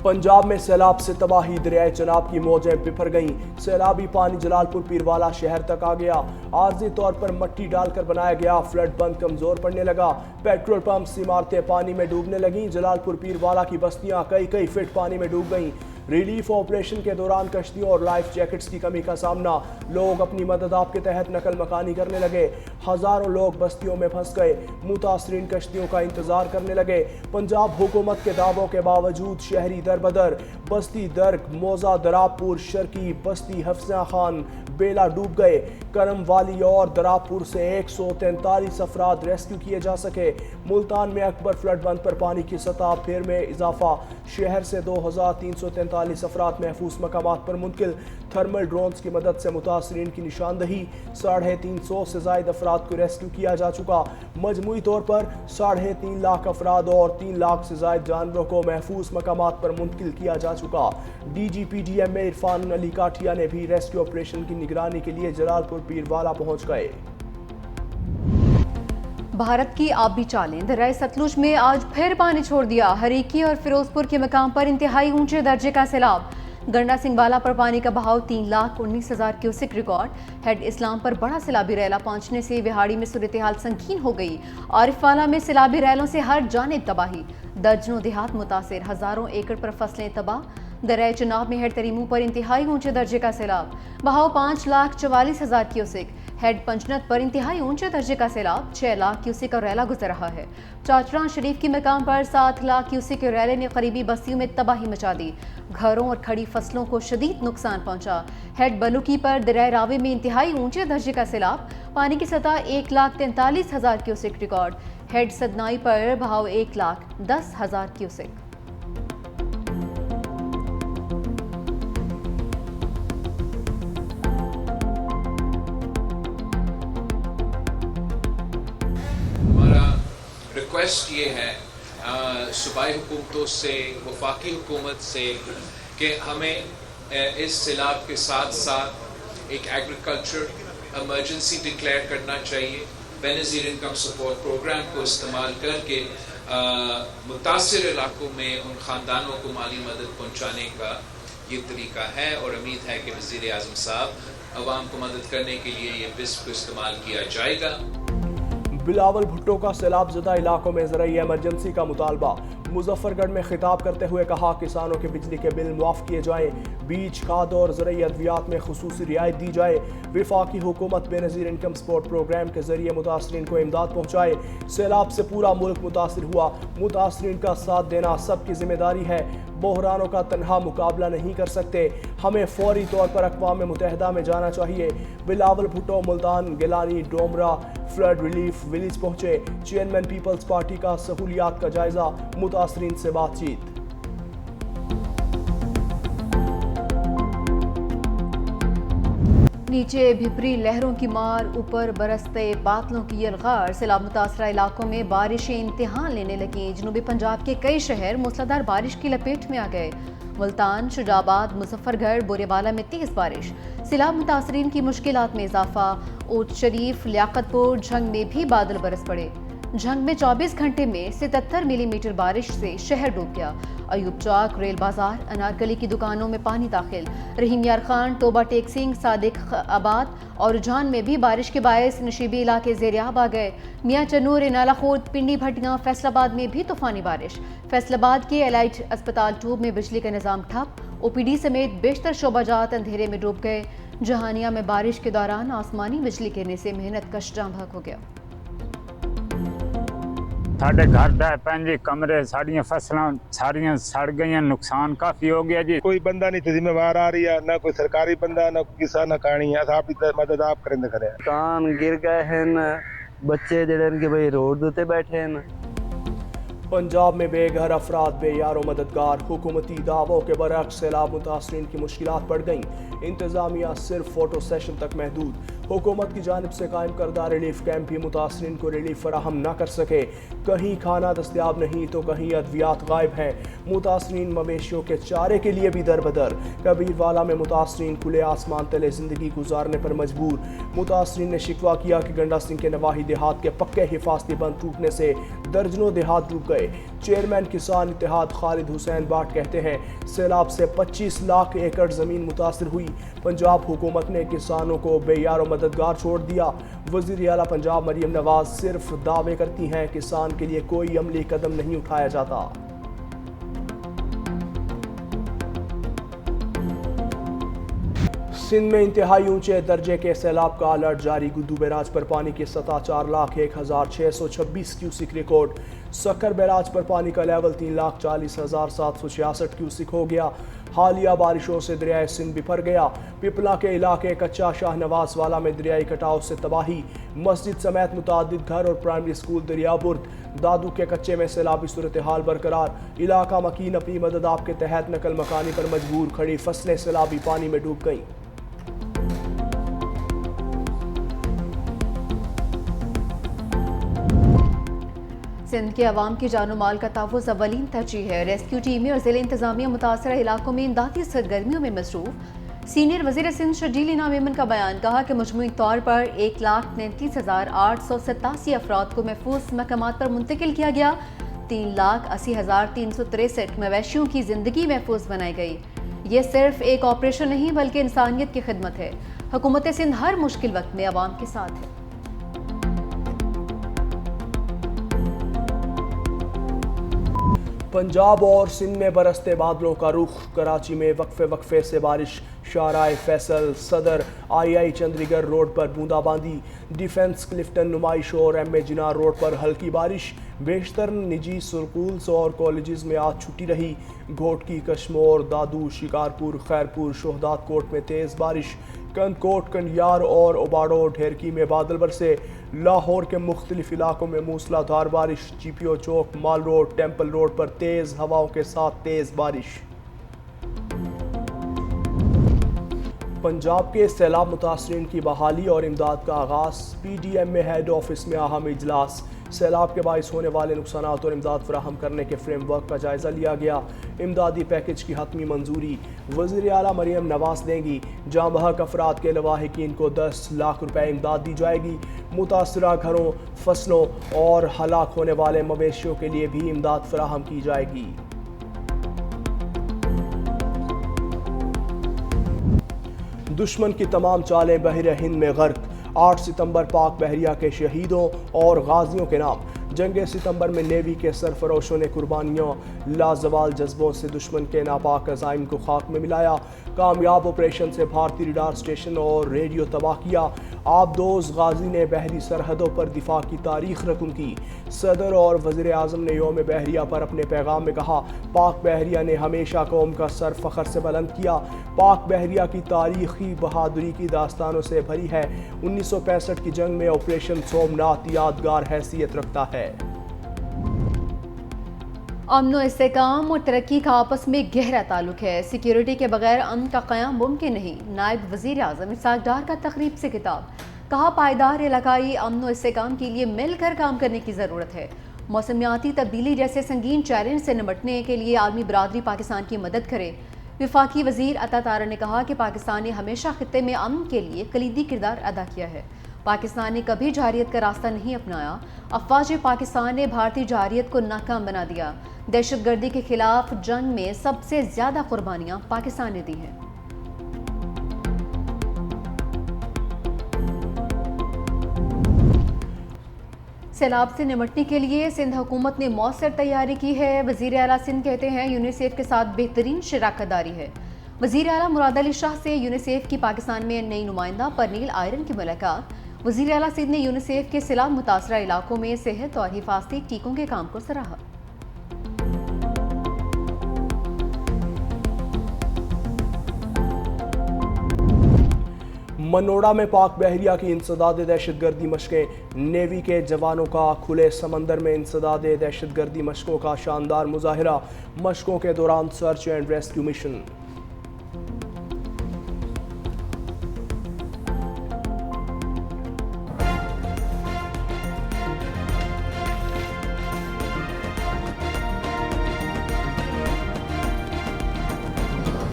पंजाब में सैलाब से तबाही, दरियाए चनाब की मौजें बिफर गईं। सैलाबी पानी जलालपुर पीरवाला शहर तक आ गया। आर्जी तौर पर मिट्टी डालकर बनाया गया फ्लड बंद कमजोर पड़ने लगा। पेट्रोल पंप इमारतें पानी में डूबने लगीं। जलालपुर पीरवाला की बस्तियां कई फीट पानी में डूब गईं। रिलीफ ऑपरेशन के दौरान कश्तियों और लाइफ जैकेट्स की कमी का सामना। लोग अपनी मदद आप के तहत नकल मकानी करने लगे। हजारों लोग बस्तियों में फंस गए। मुतासरीन कश्तियों का इंतजार करने लगे। पंजाब हुकूमत के दावों के बावजूद शहरी दरबदर। बस्ती दर्ग, मौजा, दरापुर, शर्की, बस्ती हफ्सा खान, बेला डूब गए। करम वाली और दरापुर से 143 अफराद रेस्क्यू किए जा सके। मुल्तान में अकबर फ्लड बंद पर पानी की सतह फिर में इजाफा। शहर से 2343 अफराद महफूज मकामात पर मुंतकिल। थर्मल ड्रोन्स की मदद से मुतासरीन की निशानदही। 350 से जायद अफराद को रेस्क्यू किया जा चुका। मजमूई तौर पर 3.5 लाख अफराद और 3 लाख से जायद जानवरों को महफूज मकामात पर मुंतकिल किया जा चुका। DGPDMA इरफान अली काठिया ने भी रेस्क्यू ऑपरेशन की निगरानी के लिए जलालपुर पीरवाला पहुंच गए। भारत की आबी चालें दरियाए सतलुज में आज फिर पानी छोड़ दिया। हरीकी और फिरोजपुर के मकाम पर इंतहाई ऊंचे दर्जे का सैलाब। गंडा सिंहवाला पर पानी का बहाव 3,19,000 क्यूसिक रिकॉर्ड। हेड इस्लाम पर बड़ा सैलाबी रैला पहुंचने से विहाड़ी में सूरत हाल संगीन हो गई। आरिफवाला में सैलाबी रैलों से हर जानिब तबाही। दर्जनों देहात मुतासिर, हजारों एकड़ पर फसलें तबाह। दरियाए चनाब में हेड तरीमू पर इंतहाई ऊंचे दर्जे का सैलाब। बहाव 5,44,000 क्यूसिक। हेड पंचनत पर इंतहाई ऊंचे दर्जे का सैलाब। 6 लाख क्यूसिक का रैला गुजर रहा है। चाचरा शरीफ के मकाम पर 7 लाख क्यूसिक के रैले ने करीबी बस्तियों में तबाही मचा दी। घरों और खड़ी फसलों को शदीद नुकसान पहुंचा। हेड बलुकी पर दरियाए रावे में इंतहाई ऊंचे दर्जे का सैलाब। पानी की सतह 1,43,000 क्यूसिक रिकॉर्ड। हेड सदनाई पर बहाव 1,10,000 क्यूसिक। रिक्वेस्ट ये है सूबाई हुकूमतों से, वफाकी हुकूमत से कि हमें इस सैलाब के साथ साथ एक एग्रीकल्चर इमरजेंसी डिक्लेयर करना चाहिए। बेनज़ीर इनकम सपोर्ट प्रोग्राम को इस्तेमाल करके मुतासिर इलाकों में उन ख़ानदानों को माली मदद पहुँचाने का ये तरीका है और उम्मीद है कि वज़ीर आज़म साहब अवाम को मदद करने के लिए ये बिस्प को इस्तेमाल किया जाएगा। बिलावल भुट्टो का सैलाब ज़दा इलाकों में ज़रूरी एमरजेंसी का मुतालबा। मुजफ्फरगढ़ में खिताब करते हुए कहा किसानों के बिजली के बिल मुआफ़ किए जाएँ। बीज, खाद और ज़रूरी अद्वियात में खुसूसी रियायत दी जाए। वफाकी हुकूमत बेनज़ीर इनकम सपोर्ट प्रोग्राम के जरिए मुतासरीन को इमदाद पहुँचाए। सैलाब से पूरा मुल्क मुतासर हुआ। मुतासरीन का साथ देना सबकी जिम्मेदारी है। बहरानों का तनहा मुकाबला नहीं कर सकते। हमें फौरी तौर पर अक़वाम मुत्तहिदा में जाना चाहिए। बिलावल भुट्टो मुल्तान, गिलानी, डोमरा फ्लड रिलीफ विलेज पहुंचे। चेयरमैन पीपल्स पार्टी का सहूलियात का जायजा। मुतासरीन से बातचीत। नीचे भिपरी लहरों की मार, ऊपर बरसते बादलों की यलगार। सैलाब मुतासरा इलाकों में बारिशें इम्तिहान लेने लगी। जनूबी पंजाब के कई शहर मूसलाधार बारिश की लपेट में आ गए। मुल्तान, शुजाबाद, मुजफ्फरगढ़, बोरेवाला में तेज बारिश। सैलाब मुतासरीन की मुश्किलात में इजाफा। ऊट शरीफ, लियाकतपुर, झंग में भी बादल बरस पड़े। झंग में 24 घंटे में 77 मिलीमीटर बारिश से शहर डूब गया। अयूब चौक, रेल बाजार, अनारकली की दुकानों में पानी दाखिल। रहीम यार खान, तोबा टेक सिंह, सादिक आबाद और रुझान में भी बारिश के बायस नशीबी इलाके ज़ेरियाब आ गए। मियाँ चनूर, इनाला खुर्द, पिंडी भटियाँ, फैसलाबाद में भी तूफानी बारिश। फैसलाबाद के एलाइट अस्पताल ट्यूब में बिजली का निज़ाम ठप। OPD समेत बेशतर शोबाजात अंधेरे में डूब गए। जहानिया में बारिश के दौरान आसमानी बिजली गिरने से मेहनत कश जाम भाग हो गया। साढ़े घर दा पंजे कमरे, साड़ियाँ फसलां सारियां सड़ गई, नुकसान काफी हो गया जी। कोई बंदा नहीं जिम्मेवार आ रही है, ना कोई सरकारी बंदा, ना किसान, ना कहानी है। आप मदद आप करें करें। कान गिर गए हैं, बच्चे जड़े भाई रोड उत्ते बैठे हैं। पंजाब में बेघर अफराद बेयार व मददगार। हुकूमती दावों के बरक्स सैलाब मुतासरीन की मुश्किलात बढ़ गईं। इंतजामिया सिर्फ फोटो सेशन तक महदूद। हुकूमत की जानिब से कायम करदा रिलीफ कैंप भी मुतासरीन को रिलीफ फराहम न कर सके। कहीं खाना दस्तयाब नहीं तो कहीं अद्वियात गायब हैं। मुतासरीन मवेशियों के चारे के लिए भी दरबदर। कबीरवाला में मुतासरीन खुले आसमान तले जिंदगी गुजारने पर मजबूर। मुतासरीन ने शिकवा किया कि गंडा सिंह के नवाही देहात के पक्के हिफाजती बंद टूटने से दर्जनों देहात डूब गए। चेयरमैन किसान इत्तेहाद खालिद हुसैन बाट कहते हैं सैलाब से 25 लाख एकड़ ज़मीन मुतासर हुई। पंजाब हुकूमत ने किसानों को बेयारो मददगार छोड़ दिया। वज़ीर आला पंजाब मरियम नवाज सिर्फ दावे करती हैं, किसान के लिए कोई अमली कदम नहीं उठाया जाता। सिंध में इंतहाई ऊंचे दर्जे के सैलाब का अलर्ट जारी। गुद्दू बैराज पर पानी की सतह 4,01,626 क्यूसिक रिकॉर्ड। सक्कर बैराज पर पानी का लेवल 3,40,766 क्यूसिक हो गया। हालिया बारिशों से दरियाए सिंध बिफर गया। पिपला के इलाके कच्चा शाहनवाज वाला में दरियाई कटाव से तबाही। मस्जिद समेत मुतादिद घर और प्राइमरी स्कूल दरियाबुर्द। दादू के कच्चे में सैलाबी सूरत हाल बरकरार। इलाका मकीन अपनी मदद आपके तहत नकल मकानी पर मजबूर। खड़ी फसलें सैलाबी पानी में डूब गईं। सिंध के अवाम की जानो माल का तहफ़्फ़ुज़ अव्वलीन तरजीह है। रेस्क्यू टीमें और ज़िले इंतज़ामिया मुतासरा इलाकों में इमदादी सरगर्मियों में मसरूफ़। सीनियर वज़ीर सिंध शर्जील इनाम मेमन का बयान। कहा कि मजमूई तौर पर 1,33,887 अफराद को महफूज मकामात पर मुंतकिल किया गया। 3,80,363 मवेशियों की ज़िंदगी महफूज बनाई गई। ये सिर्फ एक ऑपरेशन नहीं बल्कि इंसानियत की खिदमत है। हुकूमत सिंध हर मुश्किल वक्त में अवाम के साथ है। पंजाब और सिंध में बरसते बादलों का रुख। कराची में वक्फे वक्फे से बारिश। शाहराह फैसल, सदर, आई चंडीगढ़ रोड पर बूंदाबांदी। डिफेंस क्लिफ्टन नुमाइश और एम ए जिना रोड पर हल्की बारिश। बेशतर निजी स्कूल्स और कॉलेजेस में आज छुट्टी रही। घोटकी, कश्मोर, दादू, शिकारपुर, खैरपुर, शोहदाद कोट में तेज़ बारिश। कंदकोट, कंडियार और ओबाड़ो ढेरकी में बादल बरसे। लाहौर के मुख्तलिफ इलाकों में मूसलाधार बारिश। GPO चौक, माल रोड, टेम्पल रोड पर तेज़ हवाओं के साथ तेज़ बारिश। पंजाब के सैलाब मुतासरीन की बहाली और इमदाद का आगाज़। PDM में हेड ऑफिस में अहम इजलास। सैलाब के बाइस होने वाले नुकसानात और इमदाद फराहम करने के फ्रेमवर्क का जायज़ा लिया गया। इमदादी पैकेज की हतमी मंजूरी वज़ीर आला मरियम नवाज देंगी। जाँ बहक अफराद के लवाहिकीन को 10 लाख रुपए इमदाद दी जाएगी। मुतासरा घरों, फसलों और हलाक होने वाले मवेशियों के लिए भी इमदाद फराहम की जाएगी। दुश्मन की तमाम चालें बहर हिंद में गर्क। 8 सितंबर पाक बहरिया के शहीदों और गाजियों के नाम। जंग सितंबर में नेवी के सरफरोशों ने कुर्बानियों लाजवाल जज्बों से दुश्मन के नापाक अज़ाइम को खाक में मिलाया। कामयाब ऑपरेशन से भारतीय रडार स्टेशन और रेडियो तबाह किया। आबदोज गाजी ने बहरी सरहदों पर दिफा की तारीख रकम की। सदर और वज़ीर आज़म ने योम बहरिया पर अपने पैगाम में कहा, पाक बहरिया ने हमेशा कौम का सर फ़ख्र से बुलंद किया। पाक बहरिया की तारीखी बहादुरी की दास्तानों से भरी है। 1965 की जंग में ऑपरेशन सोमनाथ यादगार हैसियत रखता है। अमन इस्तेहकाम और तरक्की का आपस में गहरा ताल्लुक है। सिक्योरिटी के बगैर अमन का क़याम मुमकिन नहीं। नायब वज़ीर आज़म इसहाक़ डार का तक़रीब से खिताब। कहा, पायदार इलाकाई अमन और इस्तेहकाम के लिए मिलकर काम करने की ज़रूरत है। मौसमियाती तब्दीली जैसे संगीन चैलेंज से निपटने के लिए आलमी बरादरी पाकिस्तान की मदद करे। वफाकी वज़ीर अता तारा ने कहा कि पाकिस्तान ने हमेशा खित्ते में अमन के लिए कलीदी किरदार अदा किया है। पाकिस्तान ने कभी जारियत का रास्ता नहीं अपनाया। अफवाज पाकिस्तान ने भारतीय जारियत को नाकाम बना दिया। दहशतगर्दी के खिलाफ जंग में सबसे ज्यादा कुर्बानियां पाकिस्तान ने दी हैं। सैलाब से निपटने के लिए सिंध हुकूमत ने मौसर तैयारी की है। वज़ीर आला सिंध कहते हैं यूनिसेफ के साथ बेहतरीन शराकतदारी है। वज़ीर आला मुराद अली शाह से यूनिसेफ की पाकिस्तान में नई नुमाइंदा परनील आयरन की मुलाकात। वज़ीर आला सिंध ने यूनिसेफ के सैलाब मुतासरा इलाकों में सेहत और हिफाजती टीकों के काम को सराहा। मनोड़ा में पाक बहरिया की इंसदाद दहशतगर्दी मशकें। नेवी के जवानों का खुले समंदर में इंसदाद दहशतगर्दी मशकों का शानदार मुजाहिरा। मशकों के दौरान सर्च एंड रेस्क्यू मिशन।